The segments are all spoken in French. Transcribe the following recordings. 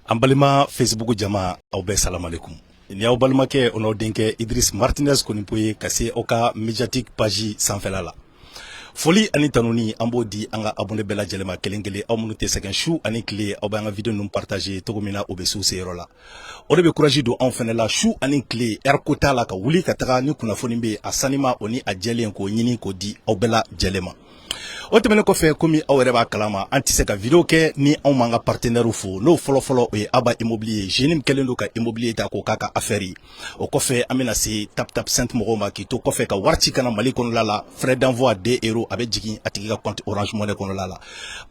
Ambalima Facebook jama aw bɛɛ salam alaikum. Ni aw balimakɛ ono denkɛ Idris Martinez Konipoye ka se aw ka médiatique page sanfɛla la. Foli ani tanuni an b'o di an ka abonné bɛɛ lajɛlen ma kelen kelen aw minnu tɛ sɛgɛn su ani tile aw b'an ka vidéo ninnu partager cogo min na o bɛ s'u seyɔrɔ la. O de bɛ courage don anw fɛnɛ la su ani tile heure ko t'a la ka wuli ka taga ni kunnafoni bɛ a sanima o ni a jɛlen k'o ɲini k'o di aw bɛɛ lajɛlen ma. O tɛmɛnen kɔfɛ komi aw yɛrɛ b'a kalama an tɛ se ka vidéo kɛ ni anw m'an ka partenaire fo n'o fɔlɔfɔlɔ o ye Aba Immobilier génie min kɛlen don ka immobilier ta k'o k'a ka affaire ye. O kɔfɛ an bɛna se Tap Tap Send mɔgɔw ma k'i to kɔfɛ ka wari ci kana Mali kɔnɔla la frais d'envoi 2 € a bɛ jigin a tigi ka compte Orange Money kɔnɔla la.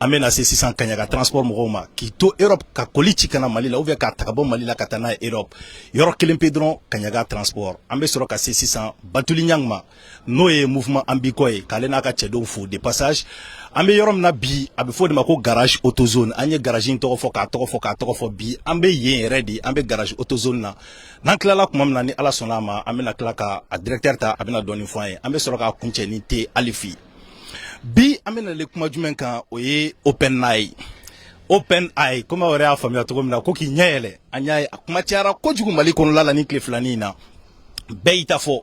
An bɛna se sisan Kaɲaga transport mɔgɔw ma k'i to Europe ka colis ci kana Mali la ou bien k'a ta ka bɔ Mali la ka taa n'a ye Europe. Yɔrɔ kelen pe dɔrɔn Kaɲaga transport. An bɛ sɔrɔ ka se sisan Batuli Ɲang ma n'o ye mouvement Ambiko ye k'ale n'a ka cɛdenw fo de passage. An bɛ yɔrɔ min na bi a bɛ fɔ de ma ko garage autozone an ye garage in tɔgɔ fɔ k'a tɔgɔ fɔ bi an bɛ yen yɛrɛ de an bɛ garage autozone na n'an tilala tuma min na ni Ala sɔnna a ma an bɛna tila ka a directeur ta a bɛna dɔɔni fɔ an ye an bɛ sɔrɔ k'a kuncɛ ni te alifi bi an bɛna le kuma jumɛn kan o ye OpenAI comme aw yɛrɛ y'a faamuya cogo min na ko k'i ɲɛ yɛlɛ an y'a ye a kuma cayara kojugu Mali kɔnɔla la ni tile filanin in na bɛɛ y'i ta fɔ.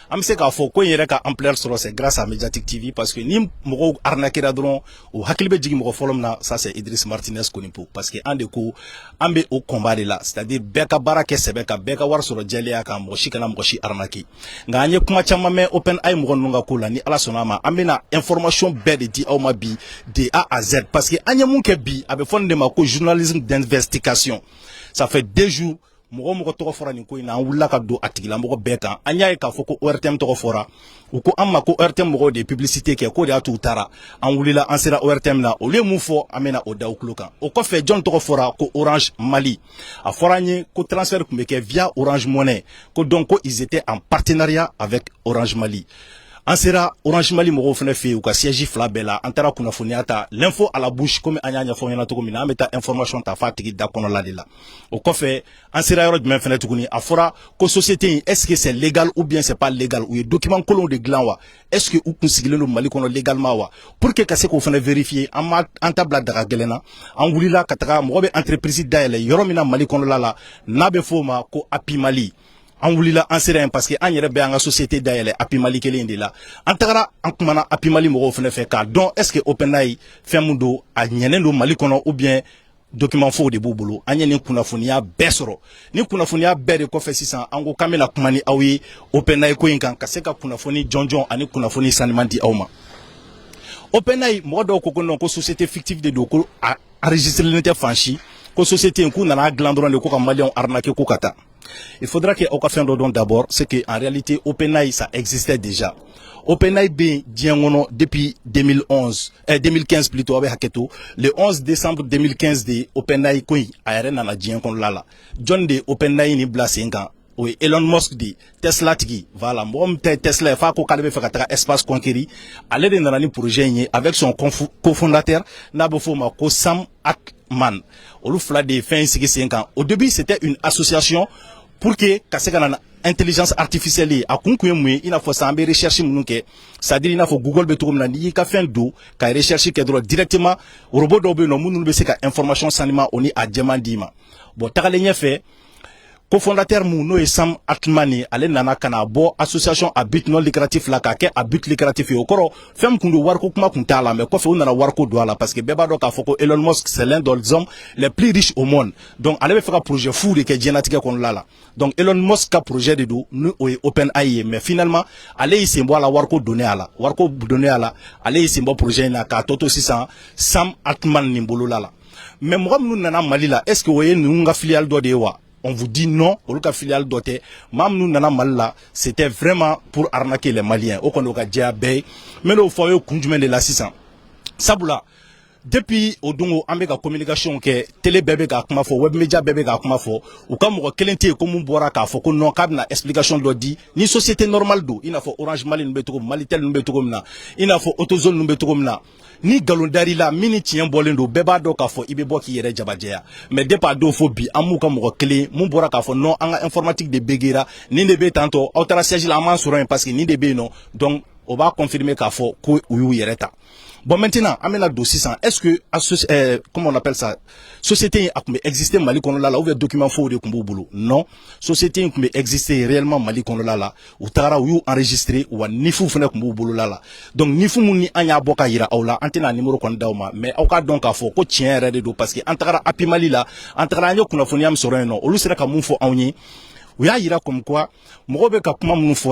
An bɛ se k'a fɔ ko in yɛrɛ ka ampleur sɔrɔ c'est grâce à Mediatique TV parce que ni mɔgɔw arnaquera dɔrɔn o hakili bɛ jigin mɔgɔ fɔlɔ min na ça c'est Idris Martinez Konipo parce que an de ko an bɛ o combat de la c'est-à-dire bɛɛ ka baara kɛ sɛbɛ kan bɛɛ ka wari sɔrɔ jɛlenya kan mɔgɔ si kana mɔgɔ si arnaquer nka an ye kuma caman mɛn OpenAI mɔgɔ ninnu ka ko la ni Ala sɔnna a ma an bɛna information bɛɛ de di aw ma bi de A à Z parce que an ye mun kɛ bi a bɛ fɔ nin de ma ko journalisme d'investigation ça fait 2 jours mɔgɔ tɔgɔ fɔra nin ko in na an wulila ka don a tigilamɔgɔ bɛɛ kan an y'a ye k'a fɔ ko ORTM tɔgɔ fɔra u ko an ma ko ORTM mɔgɔw de ye publicité kɛ k'o de y'a to u taara an wulila an sera ORTM na olu ye mun fɔ an bɛna o da u tulo kan o kɔfɛ jɔn tɔgɔ fɔra ko Orange Mali a fɔra an ye ko transfert tun bɛ kɛ via Orange Money ko donc ko ils étaient en partenariat avec Orange Mali. An sera Orange Mali mɔgɔw fɛnɛ fɛ yen u ka siège fila bɛɛ la an taara kunnafoniya ta l'info à la bouche comme an y'a ɲɛfɔ ɲɛna cogo min na an bɛ taa information ta f'a tigi da kɔnɔla de la o kɔfɛ an sera yɔrɔ jumɛn fɛnɛ tuguni a fɔra ko société in est-ce que c'est légal ou bien c'est pas légal u ye document kolonw de dilan wa est-ce que u kun sigilen don Mali kɔnɔ légalement wa pour que ka se k'o fɛnɛ vérifier an ta bila daga gɛlɛn na an wulila ka taga mɔgɔ bɛ entreprise dayɛlɛ yɔrɔ min na Mali kɔnɔla la n'a bɛ fɔ o ma ko API Mali. An wulila an sera yen parce que an yɛrɛ bɛ an ka société dayɛlɛ API Mali kelen de la an tagara an kumana API Mali mɔgɔw fɛnɛ fɛ k'a dɔn est-ce que OpenAI fɛn mun don a ɲɛnen don Mali kɔnɔ ou bien document faux de b'u bolo an ye nin kunnafoniya bɛɛ sɔrɔ ni kunnafoniya bɛɛ de kɔfɛ sisan an ko k'an bɛna kuma ni aw ye OpenAI ko in kan ka se ka kunnafoni jɔnjɔn ani kunnafoni saniman di aw ma. OpenAI mɔgɔ dɔw ko ko non ko société fictive de don ko a enregistrelen tɛ fan si ko société in k'u nana dilan dɔrɔn de ko ka maliyɛnw arnaquer ko ka taa. Il faudra que au fin d'abord, c'est qu'en réalité, OpenAI, ça existait déjà. OpenAI depuis 2015 plutôt, le 11 décembre 2015, OpenAI, John de OpenAI ni blasenga. Oui, Elon Musk dit Tesla tigi voilà moi Tesla fa ko kalbe fa ka espace conquéri aller de nana ni projet avec son cofondateur Nabofo Mako Sam Altman olu fla de fin sigi 5 ans au début c'était une association pour que kaseka intelligence artificielle a kunkuye mu ina fo sambe recherche munuke c'est-à-dire ina fo Google be to na ni ka fin do ka recherche ke directement robot do be no munu be se ka information sanima oni a demandima bon tagale nya fait cofondateur n'o ye Sam Altman ale nana kana bɔ association à but non lucratif la ka kɛ à but lucratif ye o kɔrɔ fɛn kun do wariko kuma kun t'a la mais kɔfɛ u nana wariko don a la parce que bɛɛ b'a dɔn k'a fɔ ko Elon Musk c'est l'un des hommes les plus riches au monde donc ale bɛ fɛ ka projet fou de kɛ diɲɛlatigɛ kɔnɔla la donc Elon Musk ka projet de do ni o ye OpenAI ye mais finalement ale y'i sen bɔ a la wariko donné a la ale y'i sen bɔ projet in na k'a tɔ to sisan Sam Altman nin bolo la mais mɔgɔ minnu nana Mali la est-ce que o ye ninnu ka filiale dɔ de ye wa? On vous dit non, au cas filiale doté. Mam nous nana mal c'était vraiment pour arnaquer les Maliens. Au kono ka djabé, mais au foyer kunjumen de la 600. Sabula. Depuis au dongo ambe ka communication ke télé bébé ka kuma fo web media bébé ka kuma fo ou comme ko kelente ko mun bora ka fo ko non kabna explication do di ni société normale do ina fo Orange Mali nbe to Malitel nbe to na ina fo Autozone nbe to na ni galondari la mini tien bolendo beba do ka fo ibe boki yere jabajeya mais départ do fo bi amu ka mo clé mun bora ka fo non anga informatique de begera ni de be tanto autara siège la man sur parce que ni de be non donc on va confirmer k'a fɔ ko u y'u yɛrɛ ta. Bon, maintenant, amena do 600. Est-ce que, comment on appelle ça? Société a existé Mali konola là, ou bien document faux de kumbu boulot. Non. Société a existé réellement Mali konola là, ou tara ou enregistré, ou nifu fene kumbu boulot là. Donc, nifu mouni anya boka yira aula, antena numéro kon dauma, mais auka donc a faux, ko tien rede do, parce que antara api Mali là, antara anyo kuna foniam soreno, ou sera ka moufo auni. Oui, il y a comme quoi,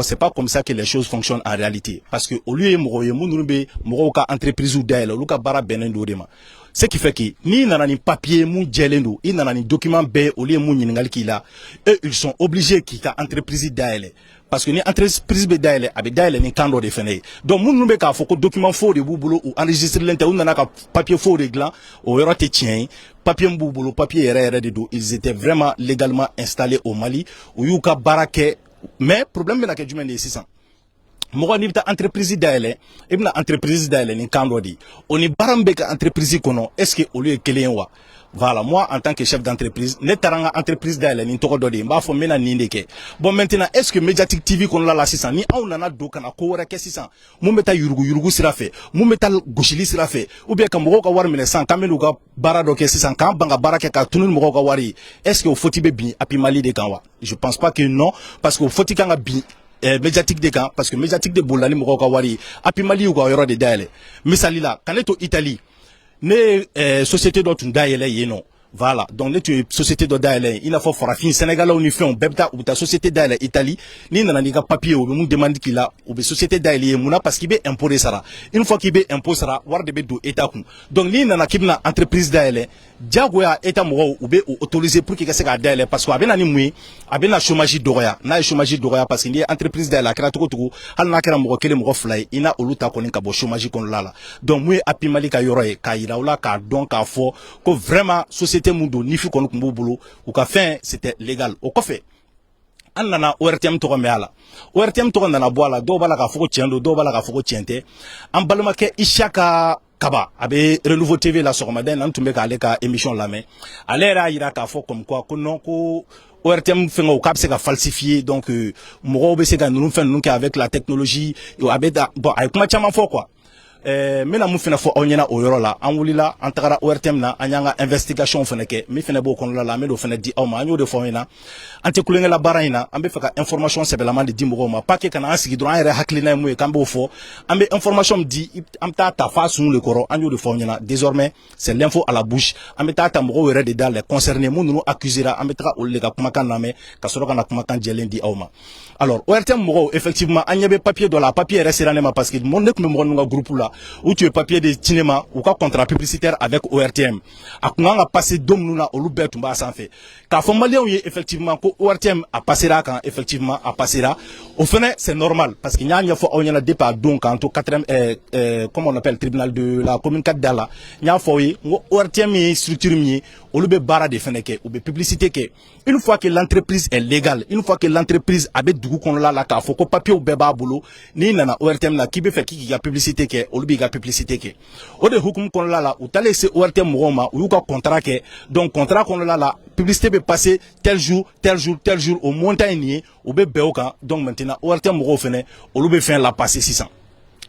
c'est pas comme ça que les choses fonctionnent en réalité. Parce que au lieu de entreprise ou d'ailleurs, ou bara benendo dema. Ce qui fait que ni nanani papier mou djelendo, ni nanani document b au lieu mou ningal qui là, eux ils sont obligés quitter entreprise d'ailleurs. Parce que ni entreprise d'ailleurs, avec d'ailleurs ni kando de fene. Donc moun numbe ka foko document faux de boulot ou enregistrer l'inter ou nanaka papier faux de gland ou yora te tien. Papier Mboubolo, papier RR de dos, ils étaient vraiment légalement installés au Mali, où Yuka Barake, mais problème est que du monde est 600. Moi, ni ta entreprise d'aile, et bien entreprise d'aile, ni kandodi. On est barambeka entreprise kono, est-ce que au lieu que les wa? Voilà, moi, en tant que chef d'entreprise, ne taranga entreprise d'aile, ni toko dodi, m'a faut mena nindeke. Bon, maintenant, est-ce que Mediatic TV qu'on la 600, ni a on en a do kana kowara ke 600, moumeta yurugu sira fait, moumeta gushili sira fait, ou bien comme ka war mene 100, kamelu ka barado ke 600, kam banga barake ka tunun mo ka wari, est-ce que au foti be bi, api Mali de kanwa? Je pense pas que non, parce que au foti kanga bi, médiatique des camps parce que médiatique de bolani mo ka wari api Mali ou ka yoro de daele misali la kaneto Italie ne société dont daele yeno voilà donc les société de daele il a faut farafin Sénégal on y fait un bebta ou ta société daele Italie ni nana ni ka papier ou mu demande qu'il a ou société daele yemuna parce qu'il be imposé ça une fois qu'il be imposé ça war de be do état kun donc ni nana kibna entreprise daele diagoya état mo ou be autorisé pour qu'il se ka daele parce que abena ni mui abena chômage doya na chômage doya parce qu'il y a entreprise daele kra to ko hal na kra mo kele mo fly ina oluta ko ni ka bo chômage kon lala donc mui api Mali ka yoro e ka iraula ka donc ka fo ko vraiment société mundo ni fi kono kumbu bulu ou ka fin c'était légal au kofe an nana ORTM to me ala ORTM to nana boala do bala ka foko tiendo do bala ka foko tiente an balma ke Ishaka Kaba abe Renouveau TV la sormaden an tumbe ka ale ka émission la mais alera ira ka fo comme quoi ko non ko ORTM fait au cap c'est qu'à falsifier donc mo be se ka nous fait nous avec la technologie abeda bon avec ma chama fo quoi mena mu fina fo onyena o yoro la an wulila an tagara ORTM na anyanga investigation fene ke mi fene bo kono la me do fene di awma anyo de fo ina ante kulenga la baraina ambe faka information sebelama di dimbo ma pas que kana asigi dron ere haklina mu e kambe fo ambe information di amta ta fa sun le koro anyo de fo onyena désormais c'est l'info à la bouche ambe ta mo were de dans les concernés mu nu accusera ambe tra o le ka kuma kan na me ka soro kana kuma kan jelen di awma alors ORTM mo effectivement anyabe papier de la papier restera ma parce que mon nek me mo nga groupe là où tu es papier de cinéma ou quoi contrat publicitaire avec ORTM a kunga passé dom nuna olube tumba sans fait ka fo malien effectivement ko ORTM a passé là quand effectivement a passé là au fait c'est normal parce que nya fo on y a départ donc en tout 4e comment on appelle tribunal de la commune 4 dala nya fo ORTM structure mi olube bara de feneke ou be publicité que une fois que l'entreprise est légale une fois que l'entreprise a be dugu kon la ka fo ko papier ou beba bolo ni nana ORTM na ki be fait ki ga publicité que olubi ga publicité que o de hukum kon la ou tale se ORTM moma ou ka contrat que donc contrat kon la publicité be passer tel jour au montagne ou be beoka donc maintenant ORTM mo fene olubi fin la passer 600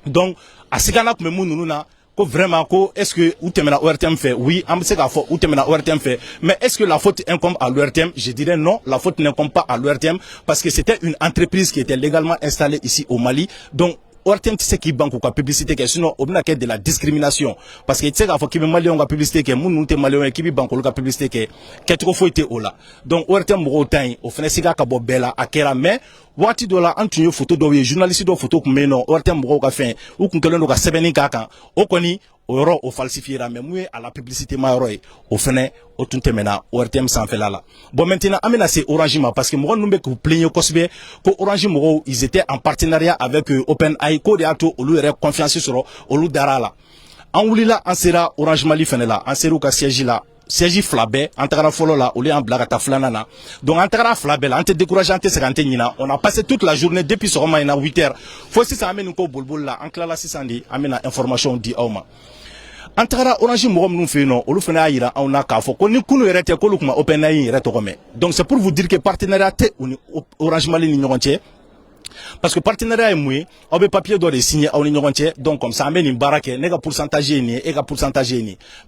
donc a sikana ko munu na ko vraiment ko est-ce que ou temena ORTM fait oui am se ka fo ou temena ORTM fait mais est-ce que la faute incombe à l'ORTM? Je dirais non, la faute n'incombe pas à l'ORTM parce que c'était une entreprise qui était légalement installée ici au Mali donc ORTM tu sais qui banque ou quoi publicité que sinon on a de la discrimination parce que tu sais qu'il faut qu'il y ait malien on publicité que moun te malien qui banque ou la publicité que trop faut été au là donc ORTM mo temps au final siga ka bo bela akera mais wati dola antunyo photo do journaliste do photo mais non ORTM mo ka fin ou kun kelen do ka sebeni kaka o koni oro o falsifiera mais moué à la publicité maroy au final au tuntemena ORTM sans fait là bon maintenant amena c'est Orange parce que mo numbe ko plaignent kosbe ko Orange mo ils étaient en partenariat avec OpenAI ko de ato olu re confiance sur olu darala en wulila en sera Orange Mali fenela en seru ka siège là siège flabé en tagara folo là oli en blagata flanana donc en tagara flabé là ante décourageant ante sekante nyina on a passé toute la journée depuis ce moment ina 8h faut si ça amène ko bolbol là en clala 600 di amena information di awma en tagara Orange mo nous fait non olu fena ayira on a ka fo ko ni kunu rete ko lukuma OpenAI rete ko me donc c'est pour vous dire que partenariat te Orange Mali ni ñontie Parce que partenariat est mouillé, on veut papier doit signer à l'union donc comme ça, amène une baraque, n'est qu'un pourcentage et qu'un pourcentage.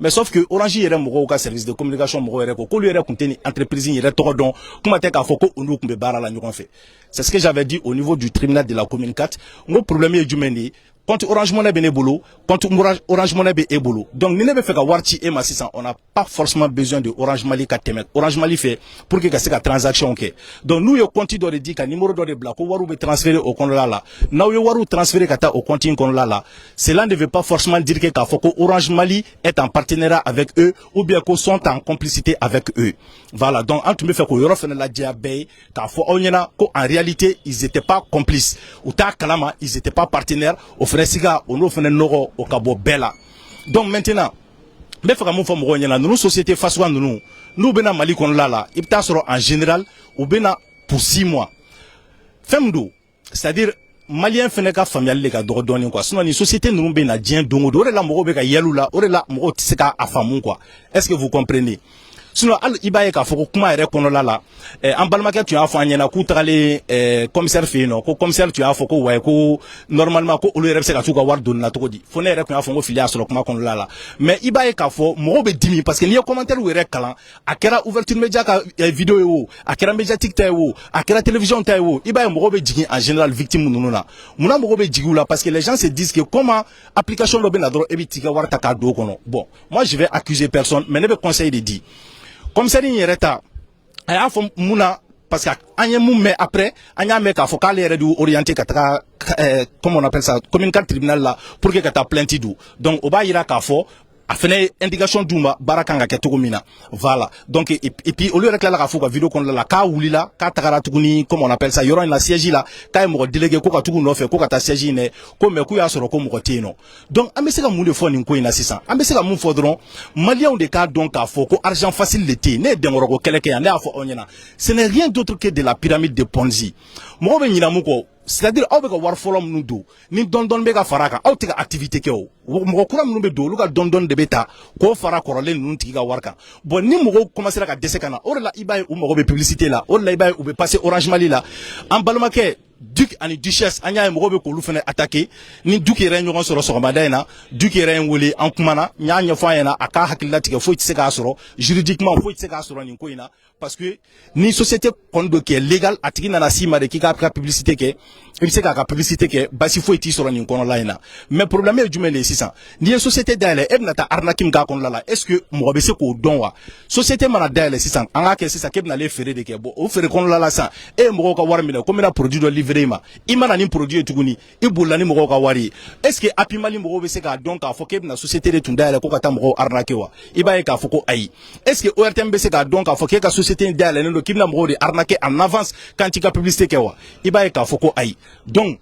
Mais sauf que Orange est un service de communication, une entreprise, il est donc, comment t'es qu'à Foko, on nous barre la fait. C'est ce que j'avais dit au niveau du tribunal de la commune 4. Mon problème est du menu. Quand Orange Money est boulot, quand Orange Money est boulot. Donc, nous n'avons fait qu'à Warti et Massissan, on n'a pas forcément besoin de Orange Mali qu'à Temet. Orange Mali fait pour que c'est la transaction, ok. Donc, nous, yo compte de dire qu'un numéro de black, ou warou be transférer au compte là. Now, yo warou transférer kata au compte là. Cela ne veut pas forcément dire que Orange Mali est en partenariat avec eux, ou bien qu'ils sont en complicité avec eux. Voilà. Donc, en tout cas, fait que la diabé, en réalité, ils n'étaient pas complices. Ou ta kalama, ils n'étaient pas partenaires. On fait noro au cabo bella. Donc maintenant, nous société face à nous bena Mali kon lala, il en général ou bena pour 6 mois. Femdo, c'est-à-dire Malien fene ka familial le ka doni quoi. Sinon ni société nous bena dien dongo do la moro be ka yelu la, ore la moro tseka afamu quoi. Est-ce que vous comprenez? Sinon al ibaye ka foko kuma ere kono lala en balmake tu as fait na ku trale commissaire fino ko commissaire tu as foko ouais ko normalement ko olu repse ka tuka war don na to di fone ere ko afo filia sur kuma kono lala mais ibaye ka fo mo be dimi parce que ni commentaire ou ere kala akera ouverture média ka vidéo wo akera médiatique ta wo akera télévision ta wo ibaye mo be digi en général victime nununa muna mo be digi là parce que les gens se disent que comment application lo be na dro ebitika war ta ka do kono. Bon, moi je vais accuser personne mais ne be conseil de dire comme ça, il y a mouna parce que mais après, il y a un faut qu'elle orienté comment on appelle ça, communication tribunal là pour que tu plainte d'où. Donc, au bas il y a qu'à faut a fait indication d'ouma barakanga ketogomina. Voilà. Donc et puis au lieu de la rafu vidéo qu'on la ka wulila ka tagara tuguni comme on appelle ça y aura une siège là ka mo délégué ko ka tugu no fait ko ka ta siège ne ko me ku ya soro ko mo tino. Donc ambeseka mu de fo ni ko ina 600 ambeseka mu fodron malien de ka donc a fo ko argent facile l'été ne dengoro ko keleke ya ne a fo onyana. Ce n'est rien d'autre que de la pyramide de Ponzi. Mo be nyina mu ko c'est-à-dire aw be ka war folom nu do ni don be ka faraka aw te ka activité ke o mo ko ram nu be do lu ka don de beta ko fara korolen nu tigi ka warka bon ni mo commencer ka dese kana o la ibaye ou mo be publicité là o la ibaye ou be passer Orange Mali là en balmake duc ani duchesse anya mo be ko lu fene attaquer ni duc yere ñogon soro so madayna duc yere woli en kumana nya nya fa yana aka hakilla tike fo tse ka soro juridiquement fo tse ka soro ni ko ina parce que ni société kondo qui est légal atiki na sima de ki ka publicité ke il sait ka publicité ke basi fo iti soro ni kono la ina mais problème est du mele 600 ni société dale e na ta arnakim ka kono la est-ce que mo be se ko don wa société mana dale 600 anga ke 600 ke na le fere de ke bo o fere kono la sa e mo ko war mi le comme na produit do livrema imana ni produit tuguni ibola ni mo ko wari est-ce que apimali mo be se ka donc a fo ke na société de tunda le ko ka ta mo arnaqué wa ibaye ka fo ko ai est-ce que ORTM se ka donc a fo ke ka société dale no kimna mo de arnaquer en avance quand il ka publicité ke wa ibaye ka fo ko ai donc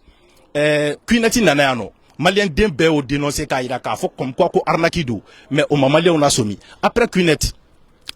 kuinati nanayano malien dembe o dénoncer ka ira ka fo comme quoi ko arnaqué do mais au moment on a somi après kuinati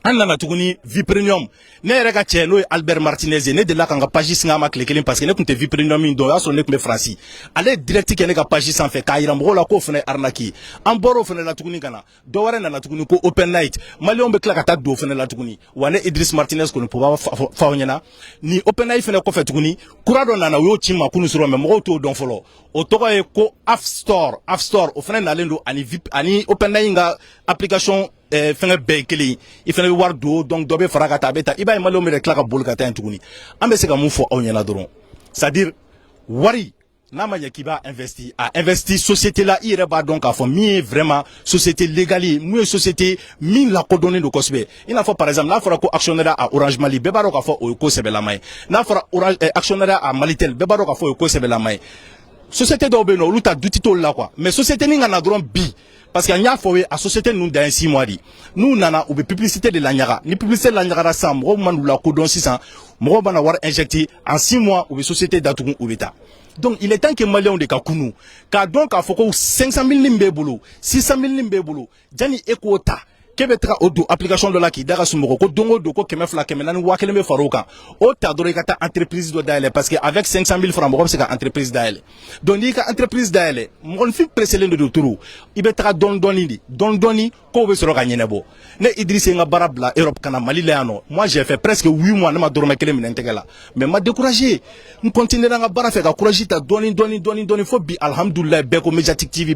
an nana tuguni vie premium ne yɛrɛ ka cɛ n'o ye Albert Martinez ne de la kan ka page singa ma tile kelen parce que ne kun tɛ vie premium min dɔn o y'a sɔrɔ ne kun bɛ Faransi ale direct kɛ ne ka page sanfɛ k'a yira mɔgɔw la k'o fana arnaque an bɔra o fana la tuguni ka na dɔ wɛrɛ nana tuguni ko open night maliyɛnw bɛ tila ka taa don o fana la tuguni wa ne Idriss Martinez kɔni po b'a fɔ aw ɲɛna ni open night fana kɔfɛ tuguni kura dɔ nana o y'o ci ma kunu sɔrɔ mais mɔgɔw t'o dɔn fɔlɔ o tɔgɔ ye ko App Store o fana nalen don ani open night ka application fɛngɛ bɛɛ kelen i fana bɛ wari don donc dɔ bɛ fara ka taa a bɛ taa i b'a ye maliyɛnw bɛ tila ka boli ka taa yen tuguni an bɛ se ka mun fɔ aw ɲɛna dɔrɔn c'est-à-dire wari n'a ma ɲɛ k'i b'a investi société la i yɛrɛ b'a dɔn k'a fɔ min ye vraiment société légale ye mun ye société min lakodɔnnen don kosɛbɛ i n'a fɔ par exemple n'a fɔra ko actionnaire à Orange Mali bɛɛ b'a dɔn k'a fɔ o ye ko sɛbɛlama ye n'a fɔra actionnaire à Malitel bɛɛ b'a dɔn k'a fɔ o ye ko sɛbɛlama ye société dɔw bɛ yen nɔ olu ta duti t'olu la quoi mais société nin ka na dɔrɔn bi parce que n'y a fɔ a société nous dans 6 mois di nous nana ou be publicité de la ɲaga ni publicité de la ɲaga sa mɔgɔw man la kodɔn sisan mɔgɔw bana war injecté en 6 mois ou be société datugu ou beta donc il est temps que maliyɛnw de ka kunu k'a dɔn k'a fɔ ko 500 000 nin b'e bolo 600 000 nin b'e bolo jani e k'o ta Kebetra Odo, application de la qui dara sumoko, ko dongo do ko keme fla keme nani wa kele me faroka. O ta dore kata entreprise do daele parce que avec 500 000 francs mo c'est ka entreprise daele. Donc ni ka entreprise daele, mon fi précédent de touru. Ibetra doni ko be soro ka nyenebo. Ne Idriss nga barabla Europe kana Mali leano. Moi j'ai fait presque 8 mois na ma dorma kele minentegala. Mais m'a découragé. On continue dans la bara fait ka courage ta doni faut bi alhamdoulillah beko Mediatic TV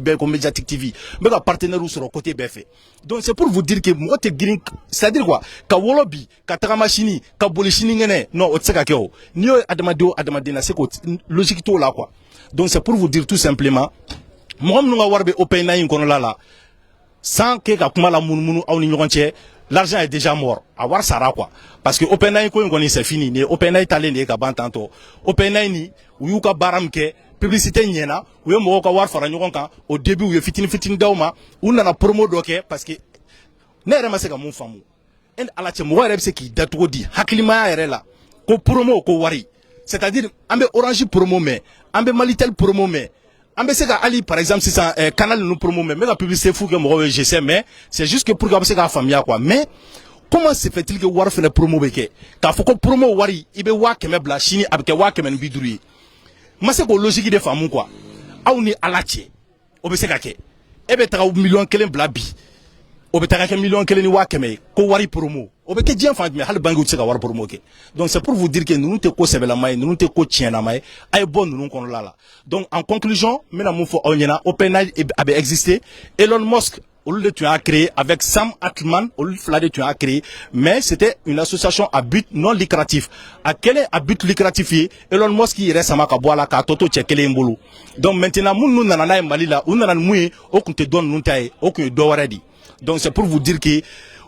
mais ka partenaire sur le côté BF. Donc c'est pour vous dire que moi te green c'est-à-dire quoi ka wolobi ka taka machine ka bolishini ngene non o tseka keo ni adamade na c'est ko logique to là quoi. Donc c'est pour vous dire tout simplement moi nga warbe open na kono la sans que ka kuma la munu aw ni ñogonche l'argent est déjà mort avoir sara quoi parce que open na ko ngoni c'est fini ne open na talé ne ka bantanto open na ni uyu ka baram ke publicité nyena ou mo ko war fara ñogon kan au début ou fitini dawma ou na promo doké parce que ne rema se ka mun famu en ala che mo ware se ki datugo di hakilima yare la ko promo ko wari c'est-à-dire ambe orange promo mais ambe malitel promo mais ambe se ka ali par exemple si ça canal nous promo mais la publicité fou que mo je sais mais c'est juste que pour que se ka famia quoi mais comment se fait-il que war fait le promo beke ka foko promo wari ibe wa keme bla chini abke wa keme biduri mase ko logique de famu quoi aw ni alache obeseka ke ebe taka million kelen blabi obetaka ke million kelen ni wa keme ko wari promo obeke dien fa me hal bangu tseka war promo ke donc c'est pour vous dire que nous te ko sebela may nous te ko tiena may ay bon nous kon lala donc en conclusion mena mu fo onyena OpenAI avait existé Elon Musk au lieu de tu as créé avec Sam Altman, au lieu de tu as créé, mais c'était une association à but non lucratif. À quel est à but lucratif? Elon Musk qui reste à Makaboala, ka toto tchekele mbulu. Donc maintenant, nous nanana malila, ou nanan mouye, ou qu'on te donne n'untaye, ou qu'on te doit. Donc c'est pour vous dire que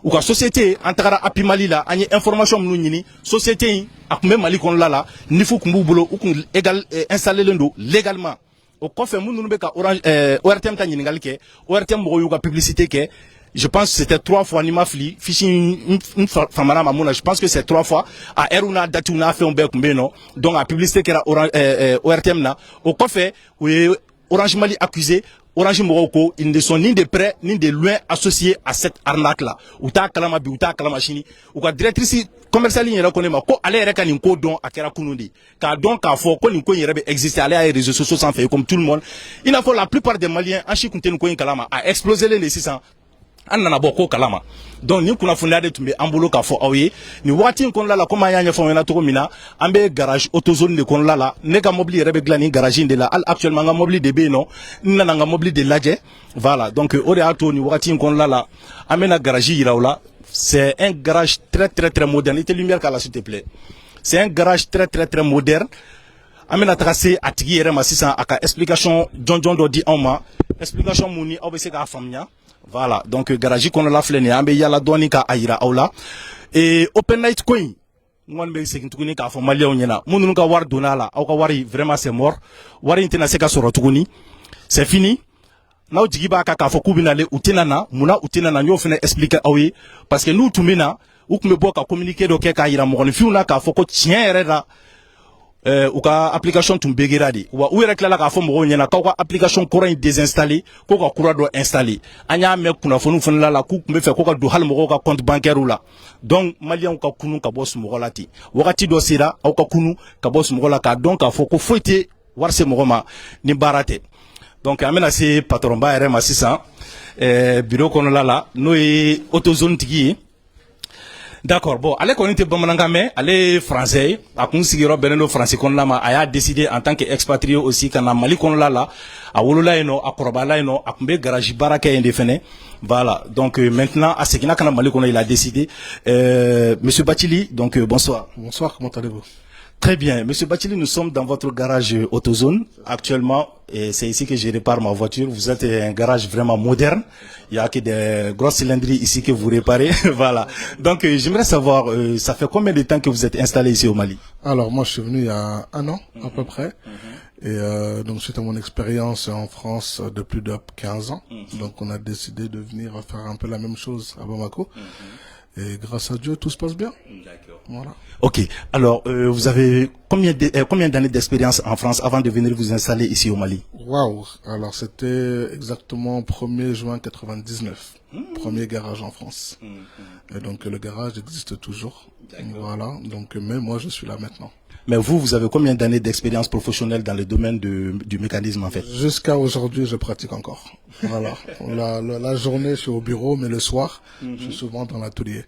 ou la société antara api malila, anye information mnou société akme mali kon lala, nifu kumbu bolo, ou qu'on égal installer l'endo légalement. Au coffre nous nous beka orange ORTM ta nyingal ke ORTM mo yuga publicité ke je pense que c'était 3 fois ni mafli phishing famana mamuna je pense que c'est 3 fois à eruna datuna fait un bec mbeno donc la publicité que ORTM na au coffre Orange Mali accusé Orange Morocco, ils ne sont ni de près ni de loin associés à cette arnaque-là. Ou ta kalama bi, ou ta kalama chini, ou ka directrice commerciale y reconnaît ma ko aller reka ni ko don akera kunundi. Car donc à fort ko ni ko yere exister aller à les réseaux sociaux sans faire comme tout le monde. Il a faut la plupart des Maliens en chikunte ni ko kalama a explosé les 600. Anana boko kalama donc ni kuna fundade tumbe ambolo ka fo awye ni wati kon la koma yanya fo na to mina ambe garage autozone de kon la ne ka mobili rebe glani garage de la actuellement nga mobili de beno nana nga mobili de ladje voilà donc ore ato ni wati kon la amena garage yirawla c'est un garage très moderne et lumière kala s'il te plaît c'est un garage très moderne amena tracé atigi yere ma 600 aka explication John do di on explication muni obese ka famnya. Voilà, donc garage qu'on a la flène, ambe yala doni ka aira aula et OpenAI coin. Moi me c'est que ka fo malia onyena. Munu ka war donala, au ka wari vraiment c'est mort. Wari intena seka soro tukuni. C'est fini. Na ujigiba ka fo kubinale utinana, muna utinana nyo fene expliquer awi parce que nous tumina ou me boka communiquer do ke ka ira mo fi una ka fo ko tien ereda ou ka application tumbegiradi wa ou rekla ka fo mo nyena ka application courant désinstallé ko ka courant do installer anya me kuna fonu fonu la ku me fe ko ka do hal mo ka compte bancaire la donc malien ka kunu ka boss mo lati wakati do sira au ka kunu ka boss mo la ka donc ka fo ko foité warse mo ma ni barate donc amena c'est patron ba RMA 600 bureau kono la no e autozone tigi. D'accord, bon, allez qu'on était bamananga mais allez français, à qu'on s'y beneno français qu'on l'a a décidé en tant qu'expatrié aussi qu'en Mali qu'on l'a à Wolola eno, à Korobala eno, à Kumbe garage baraka indéfini. Voilà, donc maintenant à Sekina quand Mali qu'on il a décidé. Monsieur Batili, donc bonsoir. Bonsoir, comment allez-vous? Très bien, Monsieur Batili, nous sommes dans votre garage AutoZone actuellement et c'est ici que je répare ma voiture. Vous êtes un garage vraiment moderne. Il y a que des grosses cylindries ici que vous réparez. Voilà. Donc j'aimerais savoir, ça fait combien de temps que vous êtes installé ici au Mali? Alors moi je suis venu il y a 1 an à peu près. Et donc suite à mon expérience en France de plus de 15 ans, donc on a décidé de venir faire un peu la même chose à Bamako. Et grâce à Dieu, tout se passe bien. D'accord. Voilà. Ok. Alors, vous avez combien d'années d'expérience en France avant de venir vous installer ici au Mali? Waouh. Alors, c'était exactement 1er juin 99. Premier garage en France. Et donc le garage existe toujours. Voilà, donc mais moi je suis là maintenant. Mais vous avez combien d'années d'expérience professionnelle dans le domaine du mécanisme en fait? Jusqu'à aujourd'hui, je pratique encore. Voilà. La journée, je suis au bureau, mais le soir, je suis souvent dans l'atelier.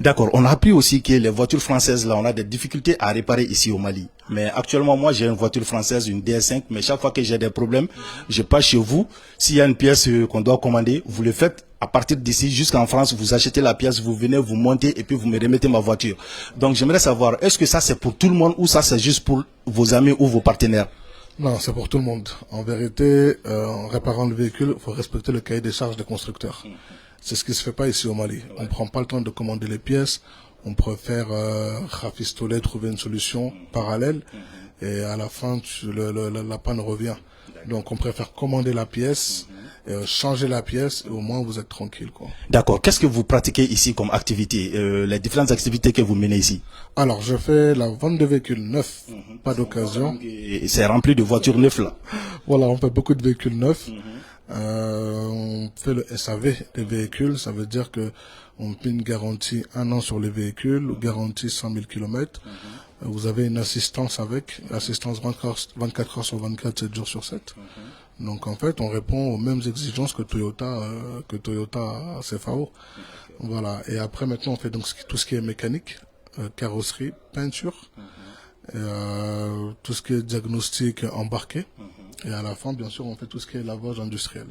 D'accord. On a appris aussi que les voitures françaises, là, on a des difficultés à réparer ici au Mali. Mais actuellement, moi, j'ai une voiture française, une DS5, mais chaque fois que j'ai des problèmes, je passe chez vous. S'il y a une pièce qu'on doit commander, vous le faites. À partir d'ici jusqu'en France, vous achetez la pièce, vous venez, vous montez et puis vous me remettez ma voiture. Donc j'aimerais savoir, est-ce que ça c'est pour tout le monde ou ça c'est juste pour vos amis ou vos partenaires? Non, c'est pour tout le monde. En vérité, en réparant le véhicule, il faut respecter le cahier des charges des constructeurs. C'est ce qui se fait pas ici au Mali. On prend pas le temps de commander les pièces. On préfère rafistoler, trouver une solution parallèle. Et à la fin, la panne revient. Donc on préfère commander la pièce, changer la pièce et au moins vous êtes tranquille, quoi. D'accord. Qu'est-ce que vous pratiquez ici comme activité, les différentes activités que vous menez ici? Alors je fais la vente de véhicules neufs, pas d'occasion. C'est rempli de voitures neuves là. Voilà, on fait beaucoup de véhicules neufs. On fait le SAV des véhicules, ça veut dire que on fait une garantie 1 an sur les véhicules, garantie 100 000 km. Vous avez une assistance avec, assistance 24 heures sur 24, 7 jours sur 7. Donc en fait, on répond aux mêmes exigences que Toyota CFAO. Voilà. Et après maintenant, on fait donc tout ce qui est mécanique, carrosserie, peinture, tout ce qui est diagnostic embarqué. Et à la fin, bien sûr, on fait tout ce qui est lavage industriel.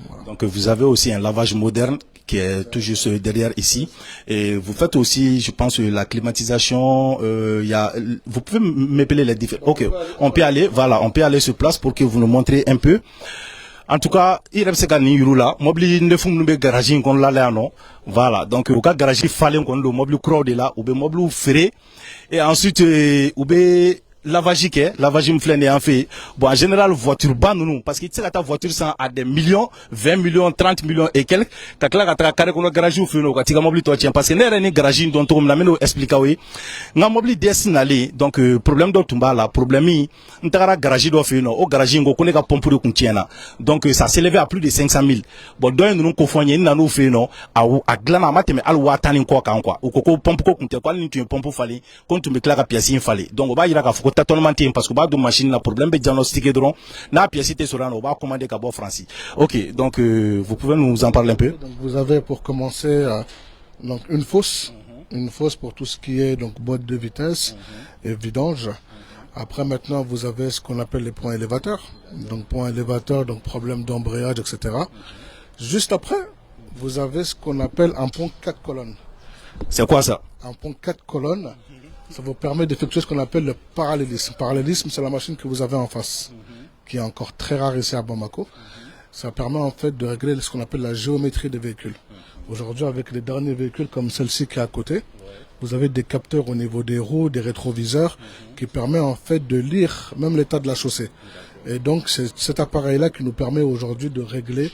Voilà. Donc vous avez aussi un lavage moderne qui est tout juste derrière ici. Et vous faites aussi, je pense, la climatisation. Vous pouvez m'épeler les différents. Ok, on peut aller, voilà, on peut aller sur place pour que vous nous montrez un peu. En tout cas, il reste qu'à Niyurula, mobile ne font nous garage qu'on l'a là non. Voilà, donc au cas garage fallait qu'on le mobile crowd là, ou bien mobile ferré. Et ensuite, ou bien lavage me flâne en fait. Bon, en général, voiture ban nous, parce que tu sais, ta voiture ça à des millions, 20 millions, 30 millions et quelques. T'as clair qu'à carré qu'on a garage ou fait nous, quand mobile toi tiens, parce que n'est rien garage dont on l'amène au expliquer oui. N'a mobile destinalé, donc problème d'automba là, problème yi, n'tara garage doit faire non, au garage ngo connaît qu'à pompe de contiena. Donc ça s'est élevé à plus de 500 000. Bon, donc nous confonnions n'a nous fait non, à glana mate mais al watani quoi quoi, ou koko pompe ko contiena quoi ni tu pompe fallait, quand tu me claques à pièce il fallait. Donc on va y aller tâtonnement parce que bah de machine la problème est diagnostiqué drôle la pièce était sur on va commander qu'à France. Ok, donc vous pouvez nous en parler un peu. Donc vous avez pour commencer donc une fosse pour tout ce qui est donc boîte de vitesse et vidange. Après maintenant vous avez ce qu'on appelle les points élévateurs. Donc points élévateurs, donc problème d'embrayage, etc. Juste après vous avez ce qu'on appelle un pont 4 colonnes. C'est quoi ça? Un pont 4 colonnes. Ça vous permet d'effectuer ce qu'on appelle le parallélisme. Parallélisme, c'est la machine que vous avez en face, qui est encore très rare ici à Bamako. Ça permet en fait de régler ce qu'on appelle la géométrie des véhicules. Aujourd'hui, avec les derniers véhicules comme celle-ci qui est à côté, vous avez des capteurs au niveau des roues, des rétroviseurs, qui permet en fait de lire même l'état de la chaussée. Et donc, c'est cet appareil-là qui nous permet aujourd'hui de régler,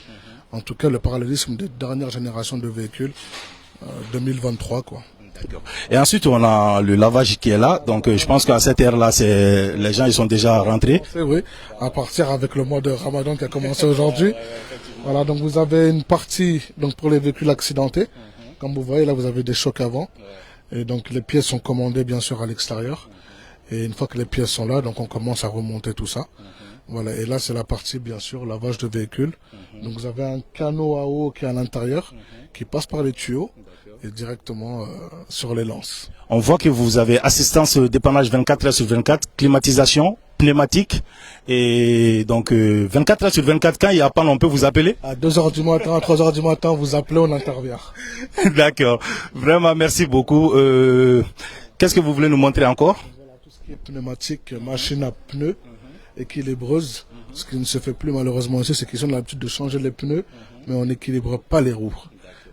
en tout cas, le parallélisme des dernières générations de véhicules 2023, quoi. Et ensuite, on a le lavage qui est là. Donc, je pense qu'à cette heure-là, les gens ils sont déjà rentrés. C'est oui, à partir avec le mois de Ramadan qui a commencé aujourd'hui. Voilà, donc vous avez une partie donc pour les véhicules accidentés. Comme vous voyez, là, vous avez des chocs avant. Et donc, les pièces sont commandées, bien sûr, à l'extérieur. Et une fois que les pièces sont là, donc on commence à remonter tout ça. Voilà, et là, c'est la partie, bien sûr, lavage de véhicules. Donc, vous avez un canot à eau qui est à l'intérieur, qui passe par les tuyaux. Et directement sur les lances. On voit que vous avez assistance dépannage 24 heures sur 24, climatisation, pneumatique, et donc 24 heures sur 24, quand il y a panne, on peut vous appeler? À 2 heures du matin, à 3 heures du matin, vous appelez, on intervient. D'accord, vraiment merci beaucoup. Qu'est-ce que vous voulez nous montrer encore? Voilà, tout ce qui est pneumatique, machine à pneus, équilibreuse. Ce qui ne se fait plus malheureusement ici, c'est qu'ils ont l'habitude de changer les pneus, mais on n'équilibre pas les roues.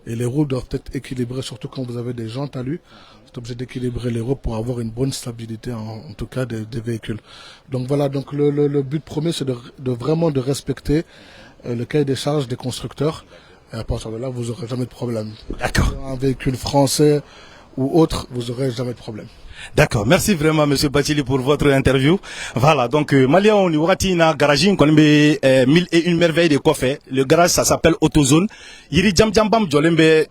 Et les roues doivent être équilibrées, surtout quand vous avez des jantes à lui. Vous êtes obligé d'équilibrer les roues pour avoir une bonne stabilité, en tout cas des véhicules. Donc voilà, donc le but premier, c'est de vraiment de respecter le cahier des charges des constructeurs. Et à partir de là, vous n'aurez jamais de problème. D'accord. Un véhicule français ou autre, vous n'aurez jamais de problème. D'accord, merci vraiment Monsieur Bachili pour votre interview. Voilà, donc Malien on y wati na garage on be 1001 merveilles de coffre. Le garage ça s'appelle Autozone. Yiri jam jam bam jolembe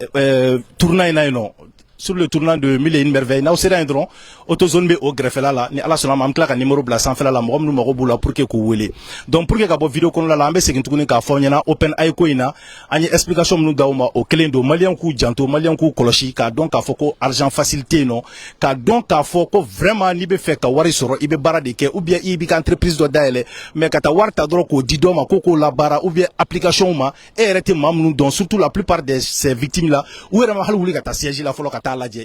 tournant na non. Sur le tournant de 1001 merveilles na sera indron Autozone be au greffe là ni ala sona mam klaka numéro bla sans faire la mo nu mako bula pour que ko wele. Donc pour que ka bo vidéo kon la ambe segin tukuni ka fonyana open ay ko ina ani explication nu dawma o kelendo Malien ku janto Malien ku koloshi ka donc ka foko argent facilité non ka donc ka foko vraiment ni be fait ka wari soro ibe bara de ke ou bien ibi ka entreprise do daele mais ka ta warta dro ko dido ma koko la bara ou bien application ma et arrêté mam nu donc surtout la plupart de ces victimes là ou era ma hal wuli ka ta siège la folo ka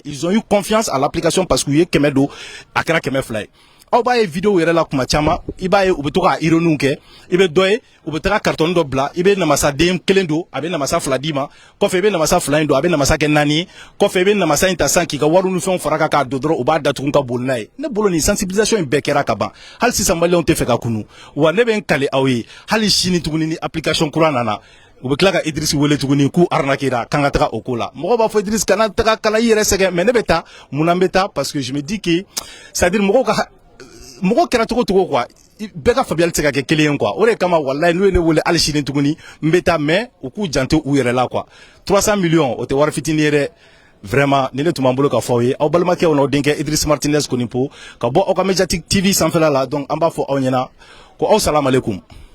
ils ont eu confiance à l'application parce que y kemedo akra keme fly aw ba ye vidéo yere la kuma chama iba ye ubeto ka ironu ke ibe doye ubetaka carton do bla ibe na masa dem kelendo abe na masa fladima ko fe be na masa flaindo abe na masa ke nani ko fe be na masa intasan ki ka waru nu fen faraka ka dodoro uba da tun ka bolnay ne bolo ni sensibilisation be kera ka ban hal si sambale on te fe ka kunu wa ne ben kale awi hal shini tuguni ni application kurana na u be tila ka Idriss wele tuguni ku arnaquera kanga taga o ko la mɔgɔ b'a fɔ Idriss kana taga kala i yɛrɛ sɛgɛn mais ne bɛ taa mun na n bɛ taa parce que je me dis que c'est à dire mɔgɔ kɛra cogo cogo quoi bɛɛ ka faamuyali tɛ se ka kɛ kelen ye quoi o de kama walayi n'u ye ne wele hali sini tuguni n bɛ taa mais u k'u janto u yɛrɛ la quoi 300 millions o tɛ wari fitinin ye dɛ vraiment ni ne tun b'an bolo ka fɔ aw ye aw balimakɛw n'aw denkɛ Idriss Martinez Konipo ka bɔ aw ka Mediatique TV sanfɛla la donc an b'a fɔ aw ɲɛna ko aw salamalekum